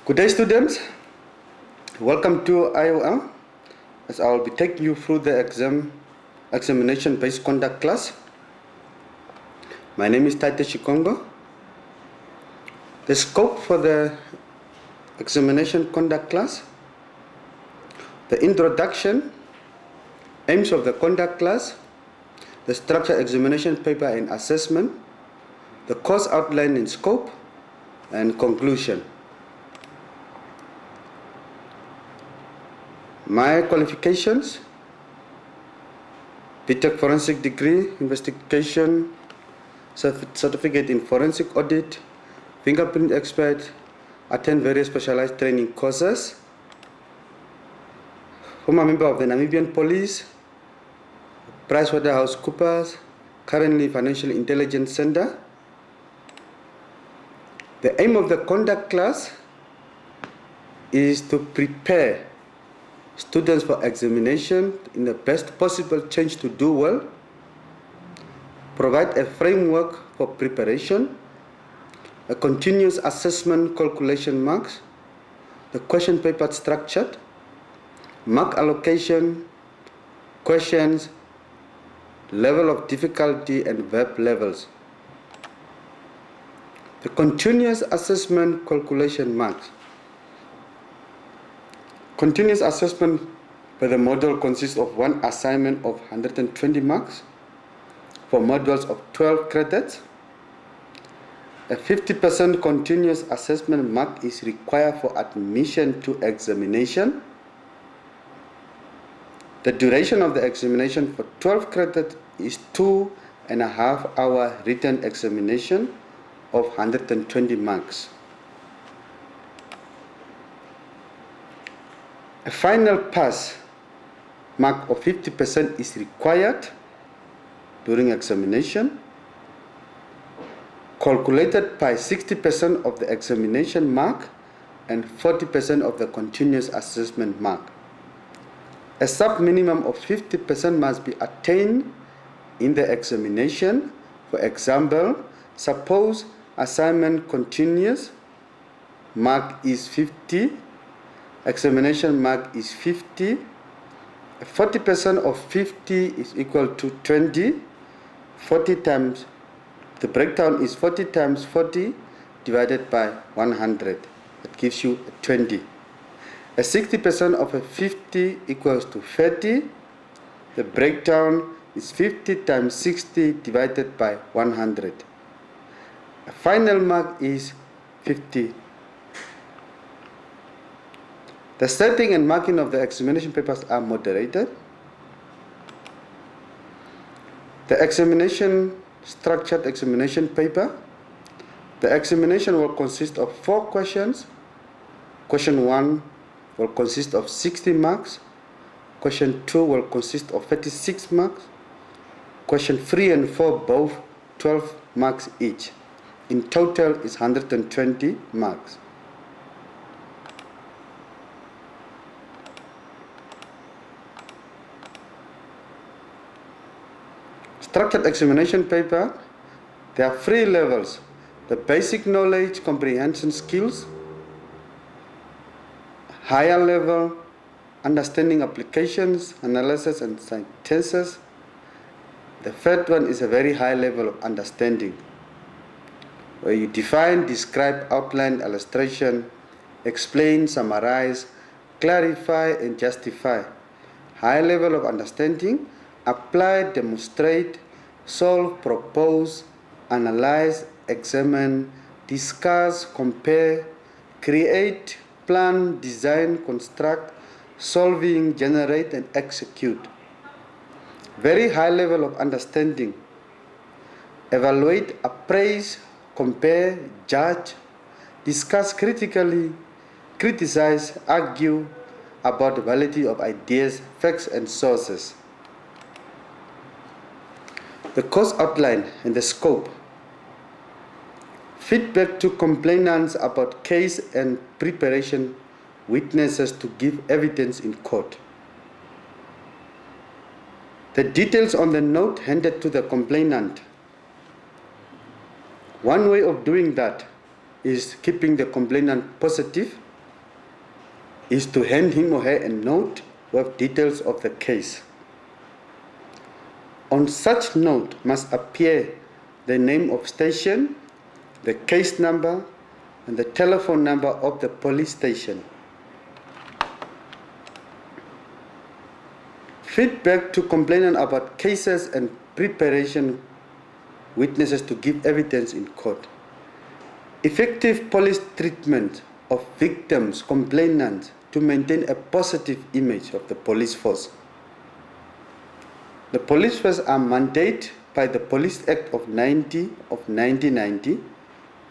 Good day, students. Welcome to IOM, as I will be taking you through the examination-based conduct class. My name is Titus Shikongo. The scope for the examination conduct class: the introduction, aims of the conduct class, the structured examination paper and assessment, the course outline and scope, and conclusion. My qualifications: BTech Forensic Degree, Investigation, Certificate in Forensic Audit, Fingerprint Expert, attend various specialized training courses. Former member of the Namibian Police, PricewaterhouseCoopers, currently Financial Intelligence Center. The aim of the conduct class is to prepare students for examination in the best possible chance to do well, provide a framework for preparation, a continuous assessment calculation marks, the question paper structured, mark allocation, questions, level of difficulty and verb levels. The continuous assessment calculation marks. Continuous assessment by the module consists of one assignment of 120 marks for modules of 12 credits. A 50% continuous assessment mark is required for admission to examination. The duration of the examination for 12 credits is 2.5 hour written examination of 120 marks. A final pass mark of 50% is required during examination, calculated by 60% of the examination mark and 40% of the continuous assessment mark. A sub-minimum of 50% must be attained in the examination. For example, suppose assignment continuous mark is 50, examination mark is 50, 40% of 50 is equal to 20, 40 times, the breakdown is 40 times 40 divided by 100. That gives you 20. A 60% of a 50 equals to 30. The breakdown is 50 times 60 divided by 100. A final mark is 50. The setting and marking of the examination papers are moderated. The examination structured examination paper. The examination will consist of 4 questions. Question 1 will consist of 60 marks. Question 2 will consist of 36 marks. Question 3 and 4 both 12 marks each. In total is 120 marks. Structured examination paper, there are 3 levels: the basic knowledge comprehension skills, higher level understanding applications, analysis and synthesis. The third one is a very high level of understanding, where you define, describe, outline, illustration, explain, summarize, clarify and justify. High level of understanding: apply, demonstrate, solve, propose, analyze, examine, discuss, compare, create, plan, design, construct, solving, generate, and execute. Very high level of understanding: evaluate, appraise, compare, judge, discuss critically, criticize, argue about the validity of ideas, facts, and sources. The course outline and the scope. Feedback to complainants about case and preparation witnesses to give evidence in court. The details on the note handed to the complainant. One way of doing that is keeping the complainant positive is to hand him or her a note with details of the case. On such note must appear the name of station, the case number, and the telephone number of the police station. Feedback to complainant about cases and preparation witnesses to give evidence in court. Effective police treatment of victims, complainants, to maintain a positive image of the police force. The police force are mandated by the Police Act of 1990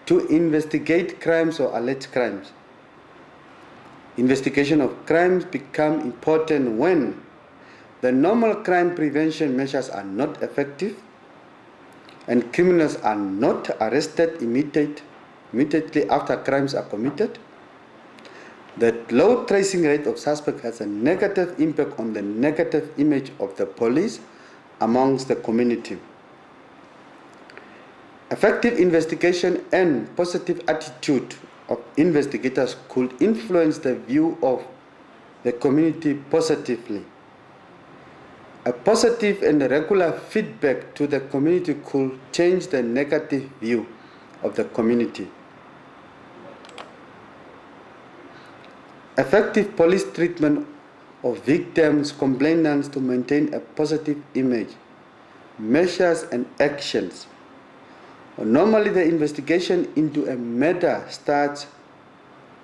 to investigate crimes or alleged crimes. Investigation of crimes become important when the normal crime prevention measures are not effective and criminals are not arrested immediately after crimes are committed. The low tracing rate of suspects has a negative impact on the negative image of the police amongst the community. Effective investigation and positive attitude of investigators could influence the view of the community positively. A positive and regular feedback to the community could change the negative view of the community. Effective police treatment of victims, complainants to maintain a positive image, measures and actions. Normally the investigation into a matter starts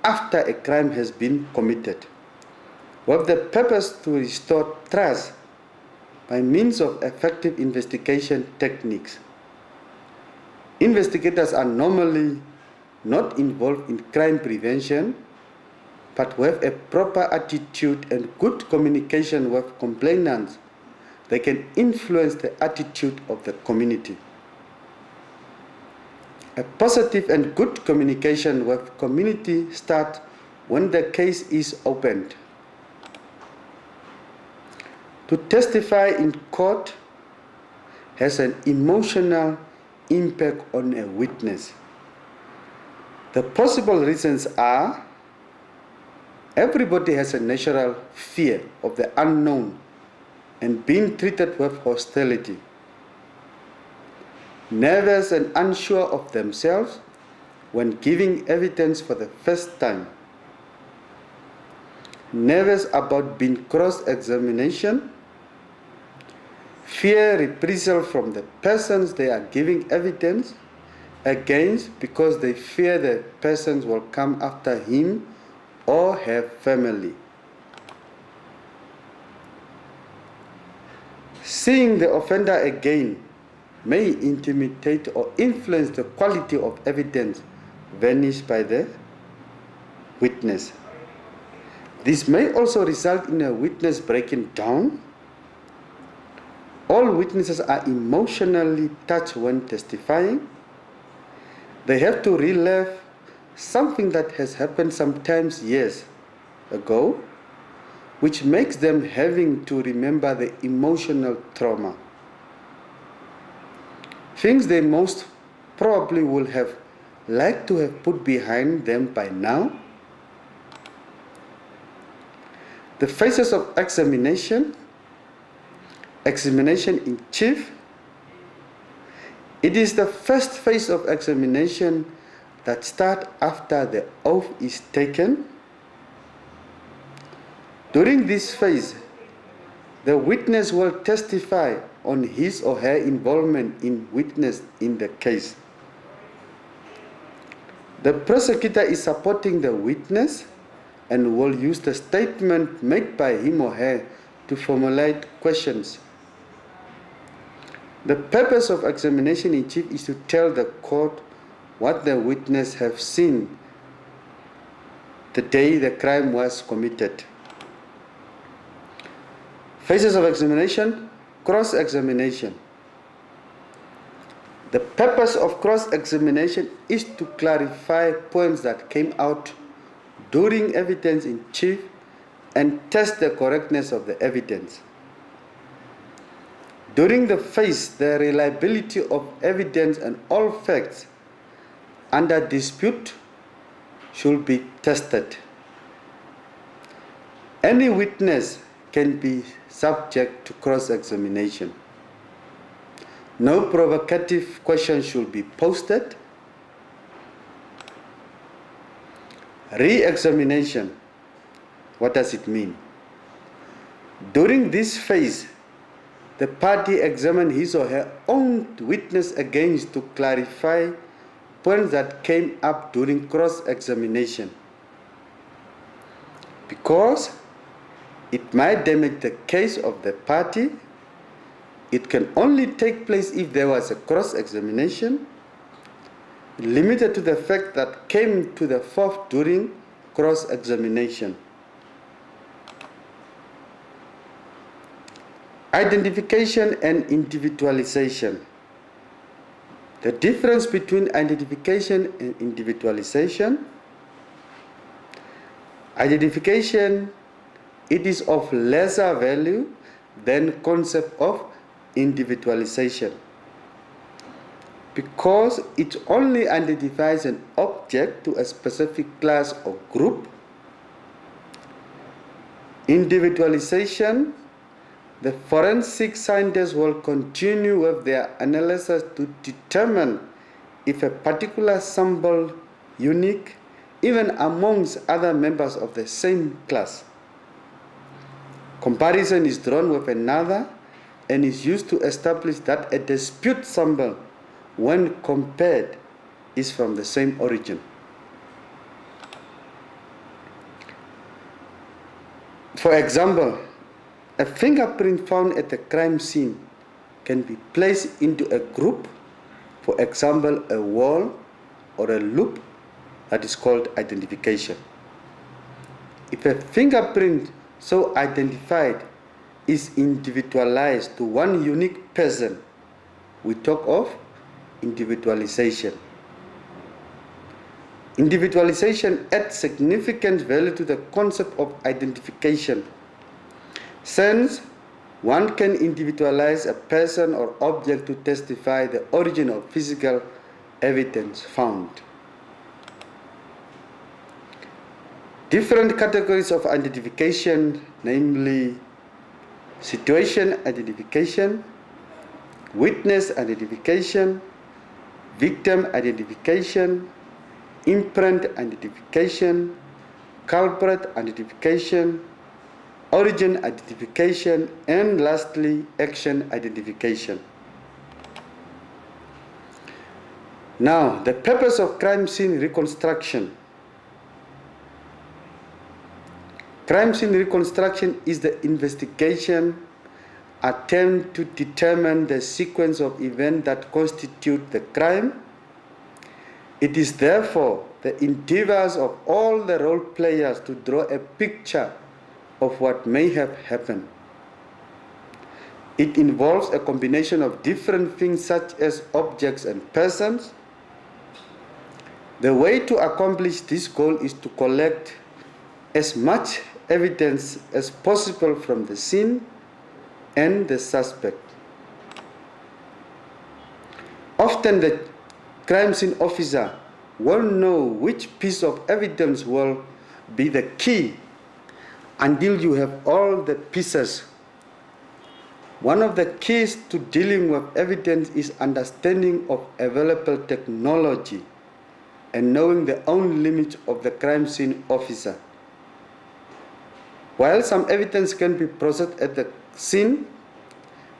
after a crime has been committed, with the purpose to restore trust by means of effective investigation techniques. Investigators are normally not involved in crime prevention, but with a proper attitude and good communication with complainants, they can influence the attitude of the community. A positive and good communication with community starts when the case is opened. To testify in court has an emotional impact on a witness. The possible reasons are: everybody has a natural fear of the unknown and being treated with hostility. Nervous and unsure of themselves when giving evidence for the first time. Nervous about being cross-examination. Fear reprisal from the persons they are giving evidence against because they fear the persons will come after him or her family. Seeing the offender again may intimidate or influence the quality of evidence furnished by the witness. This may also result in a witness breaking down. All witnesses are emotionally touched when testifying. They have to relive something that has happened sometimes years ago, which makes them having to remember the emotional trauma. Things they most probably would have liked to have put behind them by now. The phases of examination in chief. It is the first phase of examination that starts after the oath is taken. During this phase, the witness will testify on his or her involvement in witness in the case. The prosecutor is supporting the witness and will use the statement made by him or her to formulate questions. The purpose of examination in chief is to tell the court what the witness have seen the day the crime was committed. Phases of examination: cross-examination. The purpose of cross-examination is to clarify points that came out during evidence in chief and test the correctness of the evidence. During the phase, the reliability of evidence and all facts under dispute should be tested. Any witness can be subject to cross-examination. No provocative question should be posted. Re-examination. What does it mean? During this phase, the party examines his or her own witness against to clarify points that came up during cross-examination, because it might damage the case of the party. It can only take place if there was a cross-examination limited to the fact that came to the fore during cross-examination. Identification and individualization. The difference between identification and individualization. Identification, it is of lesser value than concept of individualization, because it only identifies an object to a specific class or group. Individualization, the forensic scientists will continue with their analysis to determine if a particular sample unique, even amongst other members of the same class. Comparison is drawn with another and is used to establish that a dispute sample, when compared, is from the same origin. For example, a fingerprint found at a crime scene can be placed into a group, for example, a wall or a loop, that is called identification. If a fingerprint so identified is individualized to one unique person, we talk of individualization. Individualization adds significant value to the concept of identification, since one can individualize a person or object to testify the origin of physical evidence found. Different categories of identification, namely situation identification, witness identification, victim identification, imprint identification, culprit identification, origin identification, and lastly, action identification. Now, the purpose of crime scene reconstruction. Crime scene reconstruction is the investigation attempt to determine the sequence of events that constitute the crime. It is therefore the endeavors of all the role players to draw a picture of what may have happened. It involves a combination of different things such as objects and persons. The way to accomplish this goal is to collect as much evidence as possible from the scene and the suspect. Often the crime scene officer will know which piece of evidence will be the key until you have all the pieces. One of the keys to dealing with evidence is understanding of available technology and knowing the own limits of the crime scene officer. While some evidence can be processed at the scene,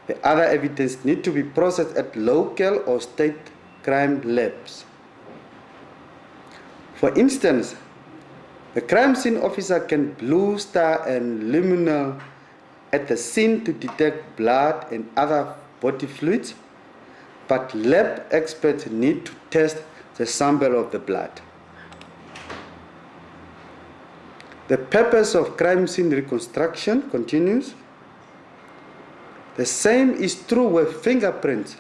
the other evidence needs to be processed at local or state crime labs. For instance, the crime scene officer can blue star and luminol at the scene to detect blood and other body fluids, but lab experts need to test the sample of the blood. The purpose of crime scene reconstruction continues. The same is true with fingerprints.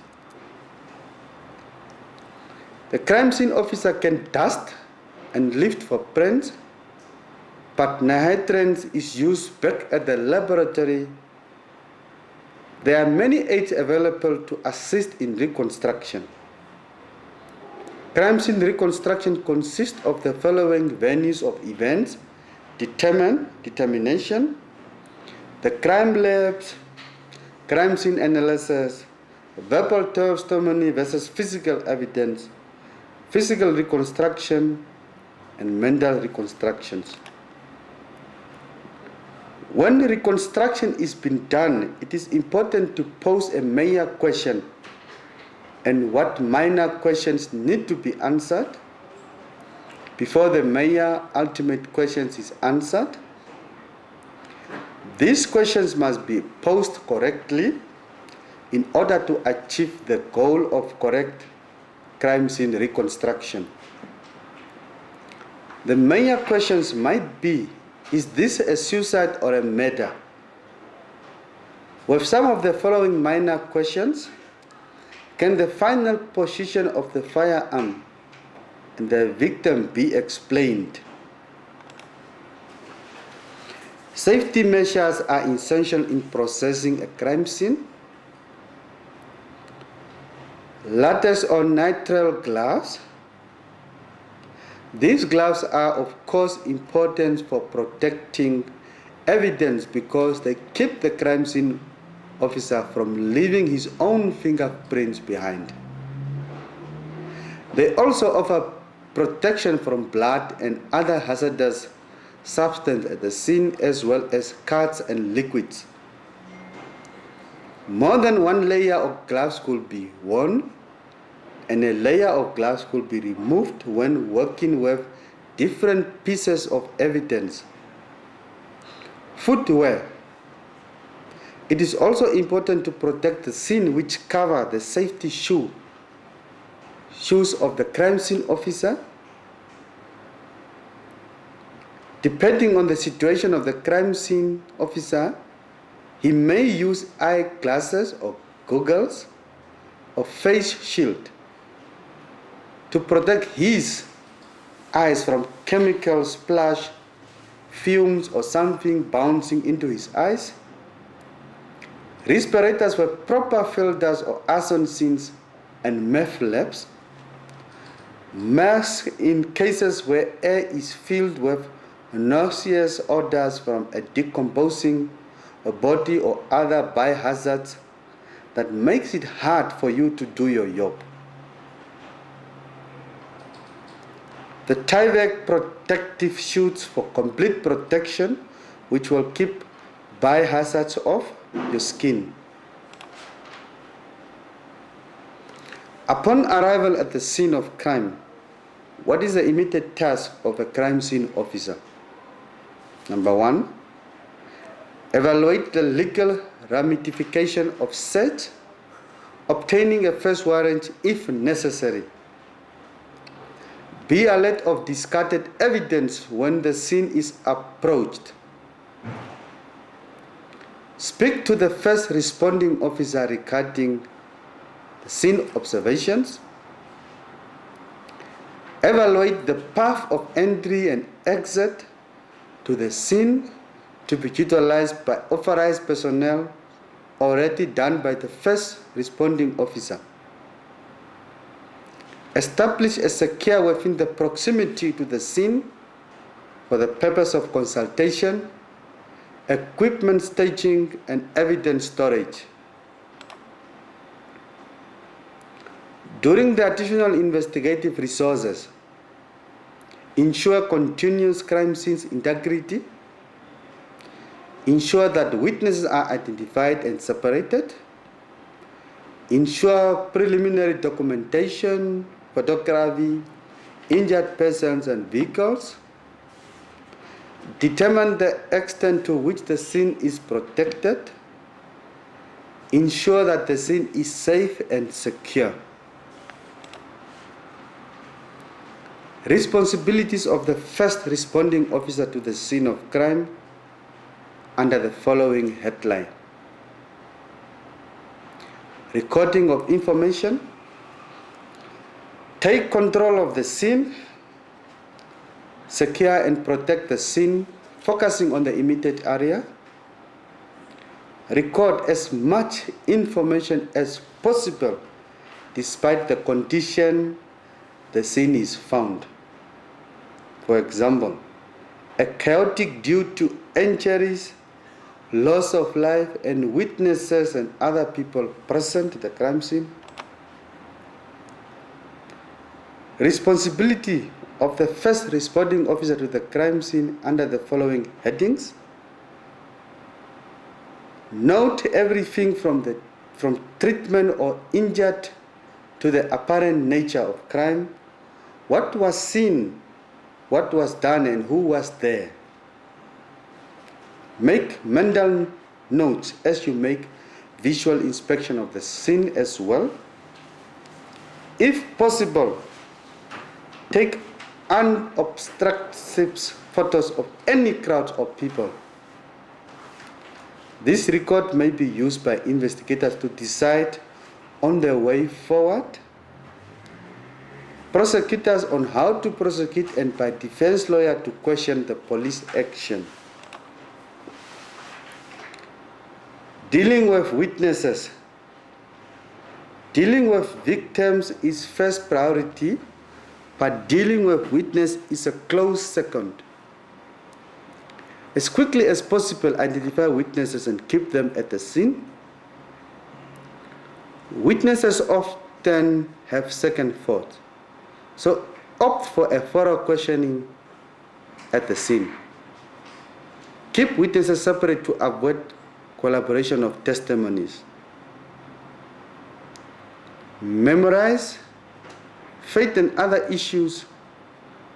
The crime scene officer can dust and lift for prints, but nitrate is used back at the laboratory. There are many aids available to assist in reconstruction. Crime scene reconstruction consists of the following venues of events determination, the crime labs, crime scene analysis, verbal testimony versus physical evidence, physical reconstruction, and mental reconstructions. When reconstruction is being done, it is important to pose a major question and what minor questions need to be answered before the major ultimate questions is answered. These questions must be posed correctly in order to achieve the goal of correct crime scene reconstruction. The major questions might be, is this a suicide or a murder? With some of the following minor questions, can the final position of the firearm and the victim be explained? Safety measures are essential in processing a crime scene. Latex or nitrile gloves. These gloves are of course important for protecting evidence because they keep the crime scene officer from leaving his own fingerprints behind. They also offer protection from blood and other hazardous substances at the scene, as well as cuts and liquids. More than one layer of gloves could be worn, and a layer of gloves could be removed when working with different pieces of evidence. Footwear. It is also important to protect the scene, which cover the safety shoes of the crime scene officer. Depending on the situation of the crime scene officer, he may use eyeglasses or goggles or face shield to protect his eyes from chemical splash, fumes, or something bouncing into his eyes. Respirators with proper filters or ozone scenes and meth labs. Masks in cases where air is filled with noxious odors from a decomposing body or other biohazards that makes it hard for you to do your job. The Tyvek protective suits for complete protection, which will keep biohazards off your skin. Upon arrival at the scene of crime, what is the immediate task of a crime scene officer? Number one, evaluate the legal ramification of search, obtaining a first warrant if necessary. Be alert of discarded evidence when the scene is approached. Speak to the first responding officer regarding the scene observations. Evaluate the path of entry and exit to the scene to be utilized by authorized personnel already done by the first responding officer. Establish a secure within the proximity to the scene for the purpose of consultation, equipment staging, and evidence storage. During the additional investigative resources, ensure continuous crime scene integrity, ensure that witnesses are identified and separated, ensure preliminary documentation, photography, injured persons and vehicles, determine the extent to which the scene is protected, ensure that the scene is safe and secure. Responsibilities of the first responding officer to the scene of crime under the following headline: recording of information, take control of the scene, secure and protect the scene, focusing on the immediate area, record as much information as possible despite the condition the scene is found. For example, a chaotic due to injuries, loss of life, and witnesses and other people present at the crime scene. Responsibility of the first responding officer to the crime scene under the following headings. Note everything from treatment or injured to the apparent nature of crime, what was seen, what was done, and who was there. Make mental notes as you make visual inspection of the scene as well. If possible, take unobstructed photos of any crowd of people. This record may be used by investigators to decide on their way forward, prosecutors on how to prosecute, and by defense lawyer to question the police action. Dealing with witnesses. Dealing with victims is first priority, but dealing with witnesses is a close second. As quickly as possible, identify witnesses and keep them at the scene. Witnesses often have second thoughts, so opt for a thorough questioning at the scene. Keep witnesses separate to avoid collaboration of testimonies. Memorize. Faith and other issues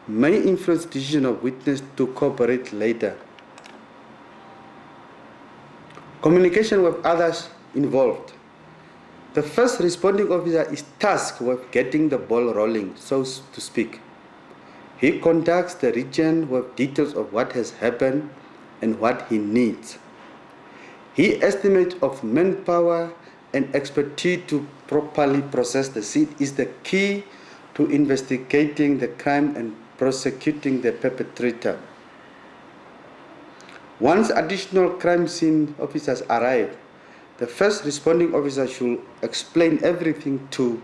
may influence the decision of witness to cooperate later. Communication with others involved. The first responding officer is tasked with getting the ball rolling, so to speak. He contacts the region with details of what has happened and what he needs. He estimates of manpower and expertise to properly process the scene is the key to investigating the crime and prosecuting the perpetrator. Once additional crime scene officers arrive, the first responding officer should explain everything to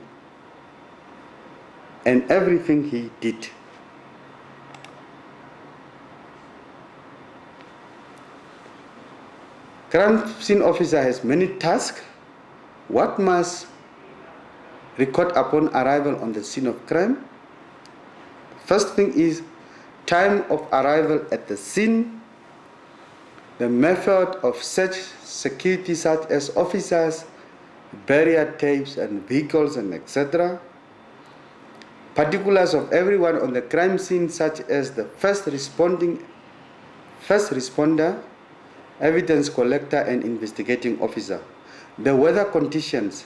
and everything he did. Crime scene officer has many tasks. What must record upon arrival on the scene of crime? First thing is time of arrival at the scene, the method of such security such as officers, barrier tapes and vehicles and etc. Particulars of everyone on the crime scene such as the first responder, evidence collector and investigating officer. The weather conditions,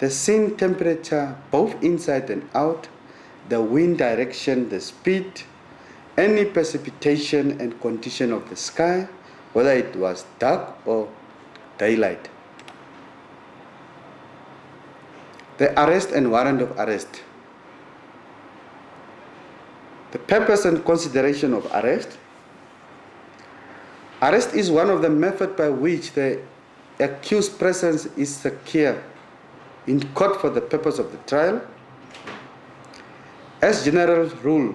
the scene temperature both inside and out, the wind direction, the speed, any precipitation and condition of the sky, whether it was dark or daylight. The arrest and warrant of arrest. The purpose and consideration of arrest. Arrest is one of the methods by which the accused's presence is secured in court for the purpose of the trial. As general rule,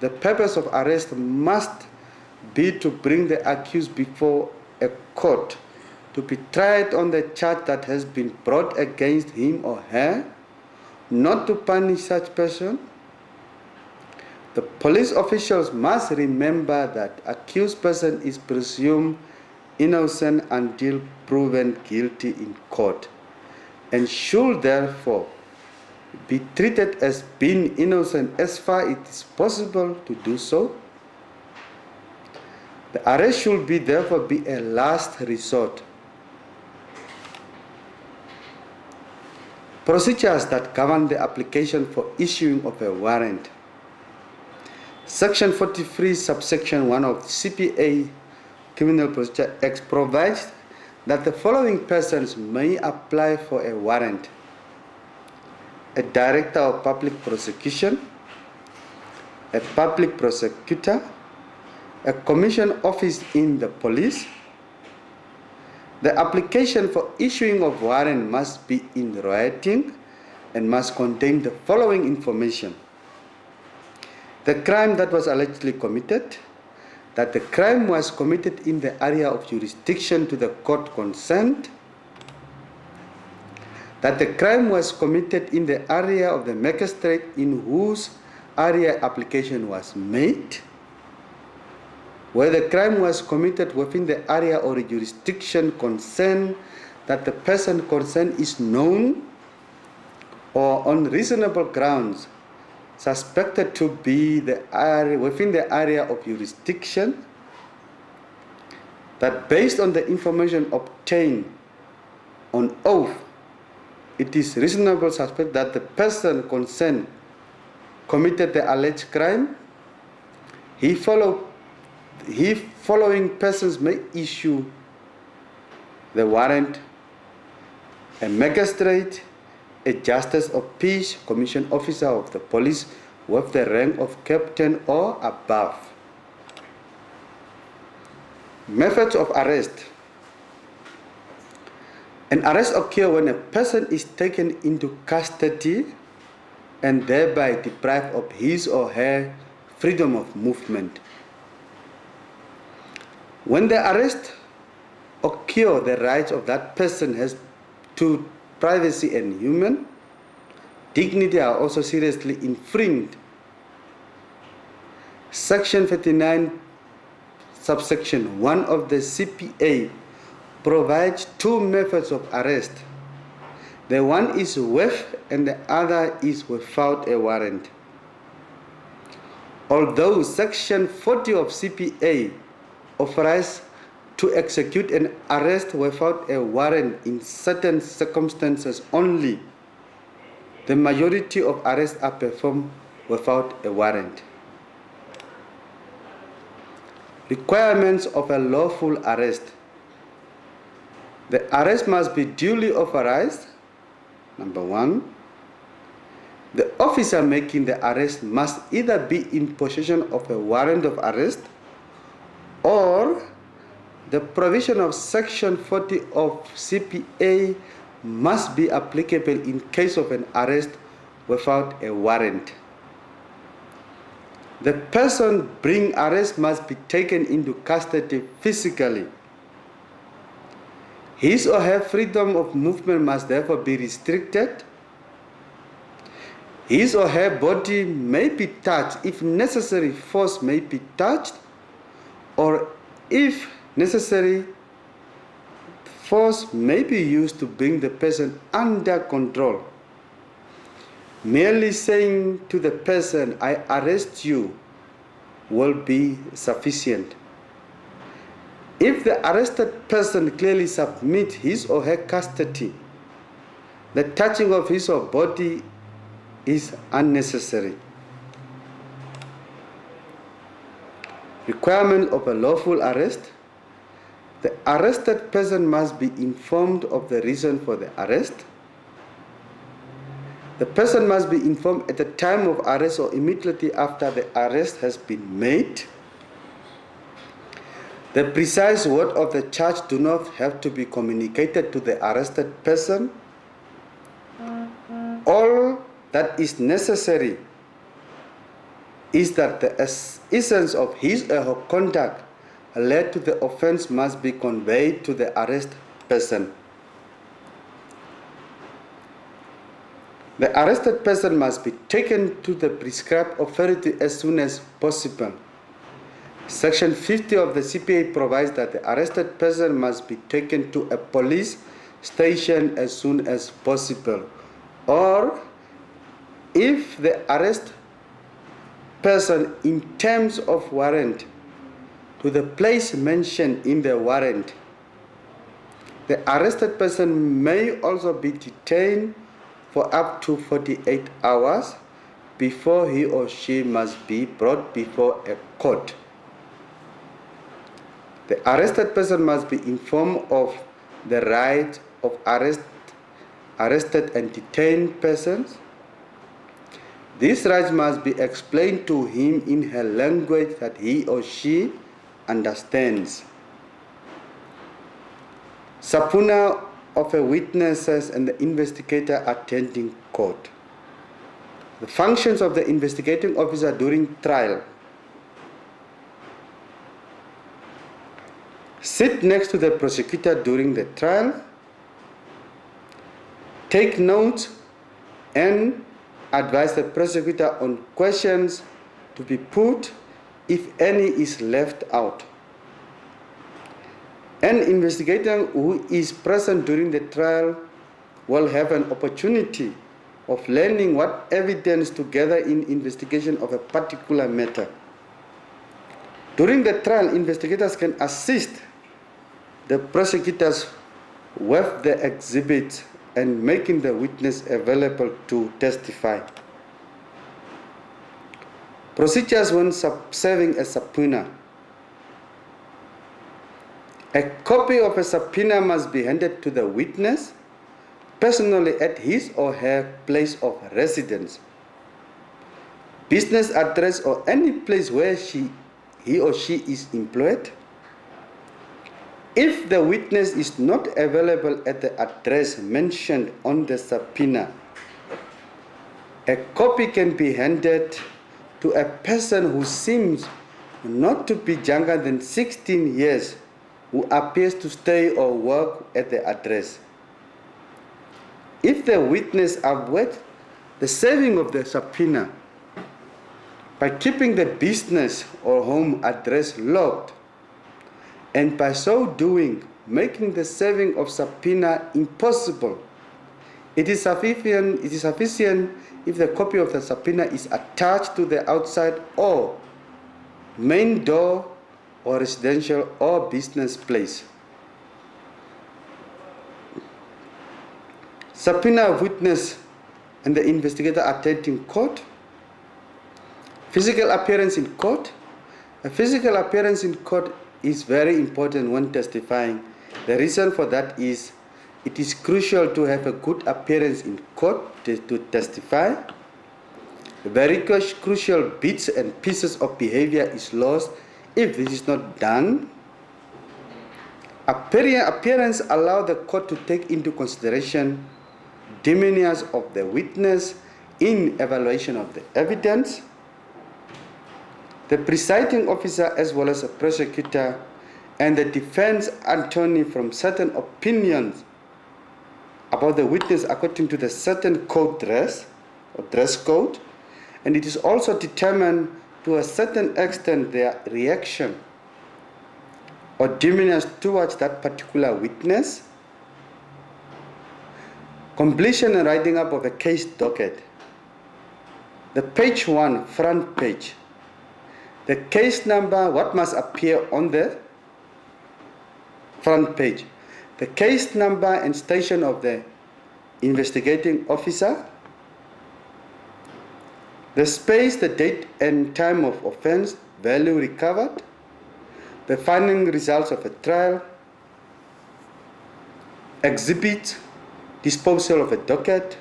the purpose of arrest must be to bring the accused before a court to be tried on the charge that has been brought against him or her, not to punish such person. The police officials must remember that accused person is presumed innocent until proven guilty in court, and should therefore be treated as being innocent as far as it is possible to do so. The arrest should therefore be a last resort. Procedures that govern the application for issuing of a warrant. Section 43, subsection 1 of CPA Criminal Procedure Act provides that the following persons may apply for a warrant: a director of public prosecution, a public prosecutor, a commission office in the police. The application for issuing of warrant must be in writing and must contain the following information: the crime that was allegedly committed, that the crime was committed in the area of jurisdiction to the court concerned, that the crime was committed in the area of the magistrate in whose area application was made, where the crime was committed within the area or jurisdiction concerned, that the person concerned is known or on reasonable grounds suspected to be within the area of jurisdiction, that based on the information obtained on oath, it is reasonable to suspect that the person concerned committed the alleged crime. Following persons may issue the warrant: a magistrate, a justice of peace, commissioned officer of the police with the rank of captain or above. Methods of arrest. An arrest occurs when a person is taken into custody and thereby deprived of his or her freedom of movement. When the arrest occurs, the rights of that person has to privacy and human dignity are also seriously infringed. Section 39, subsection 1 of the CPA provides two methods of arrest. The one is with and the other is without a warrant. Although Section 40 of CPA authorizes to execute an arrest without a warrant in certain circumstances only, the majority of arrests are performed without a warrant. Requirements of a lawful arrest. The arrest must be duly authorized. Number 1, the officer making the arrest must either be in possession of a warrant of arrest or the provision of Section 40 of CPA must be applicable in case of an arrest without a warrant. The person being arrested must be taken into custody physically. His or her freedom of movement must therefore be restricted. His or her body may be touched. If necessary, force may be touched, or if necessary, force may be used to bring the person under control. Merely saying to the person, "I arrest you," will be sufficient. If the arrested person clearly submits his or her custody, the touching of his or her body is unnecessary. Requirement of a lawful arrest. The arrested person must be informed of the reason for the arrest. The person must be informed at the time of arrest or immediately after the arrest has been made. The precise word of the charge do not have to be communicated to the arrested person. All that is necessary is that the essence of his or her conduct led to the offense must be conveyed to the arrested person. The arrested person must be taken to the prescribed authority as soon as possible. Section 50 of the CPA provides that the arrested person must be taken to a police station as soon as possible, or if the arrested person in terms of warrant, to the place mentioned in the warrant. The arrested person may also be detained for up to 48 hours before he or she must be brought before a court. The arrested person must be informed of the right of arrested and detained persons. These rights must be explained to him in a language that he or she understands. Subpoena of a witnesses and the investigator attending court. The functions of the investigating officer during trial. Sit next to the prosecutor during the trial. Take notes and advise the prosecutor on questions to be put if any is left out. An investigator who is present during the trial will have an opportunity of learning what evidence to gather in investigation of a particular matter. During the trial, investigators can assist the prosecutors with the exhibits and making the witness available to testify. Procedures when serving a subpoena. A copy of a subpoena must be handed to the witness personally at his or her place of residence, business address, or any place where he or she is employed. If the witness is not available at the address mentioned on the subpoena, a copy can be handed to a person who seems not to be younger than 16 years, who appears to stay or work at the address. If the witness avoids the serving of the subpoena by keeping the business or home address locked, and by so doing making the serving of subpoena impossible, it is sufficient if the copy of the subpoena is attached to the outside or main door or residential or business place. Subpoena of witness and the investigator attending court. Physical appearance in court. A physical appearance in court is very important when testifying. The reason for that is it is crucial to have a good appearance in court to testify. Very crucial bits and pieces of behavior is lost if this is not done. Appearance allows the court to take into consideration demeanors of the witness in evaluation of the evidence. The presiding officer, as well as a prosecutor and the defense attorney, from certain opinions about the witness according to the certain code dress or dress code, and it is also determined to a certain extent their reaction or demeanors towards that particular witness. Completion and writing up of a case docket. The page 1, front page. The case number, what must appear on the front page? The case number and station of the investigating officer. The space, the date and time of offense, value recovered. The finding results of a trial. Exhibit, disposal of a docket.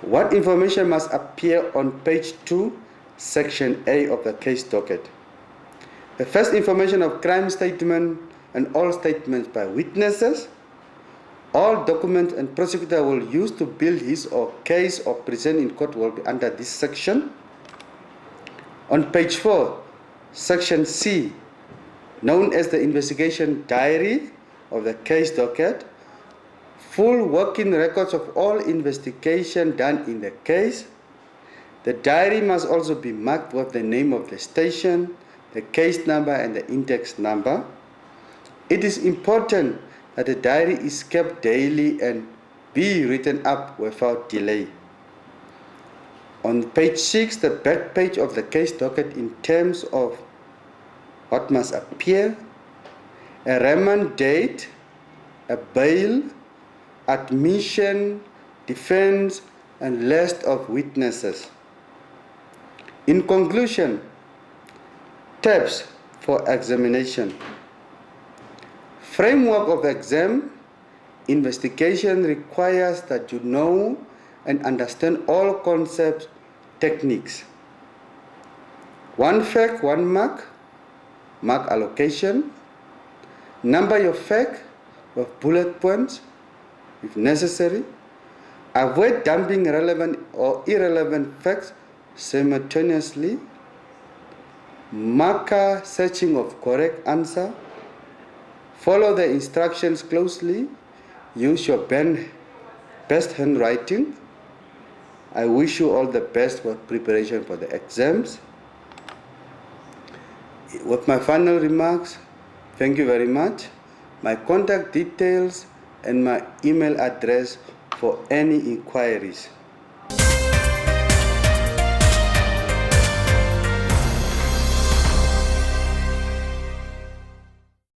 What information must appear on page 2, section A of the case docket? The first information of crime statement and all statements by witnesses. All documents and prosecutor will use to build his or case or present in court will be under this section. On page 4, section C, known as the investigation diary of the case docket, full working records of all investigation done in the case. The diary must also be marked with the name of the station, the case number, and the index number. It is important that the diary is kept daily and be written up without delay. On page 6, the back page of the case docket in terms of what must appear: a remand date, a bail, admission, defense, and list of witnesses. In conclusion, tips for examination. Framework of the exam. Investigation requires that you know and understand all concepts, techniques. One fact, one mark, mark allocation. Number your fact with bullet points if necessary. Avoid dumping relevant or irrelevant facts simultaneously. marker searching of correct answer, follow the instructions closely, use your best handwriting. I wish you all the best for preparation for the exams. With my final remarks, thank you very much. My contact details and my email address for any inquiries.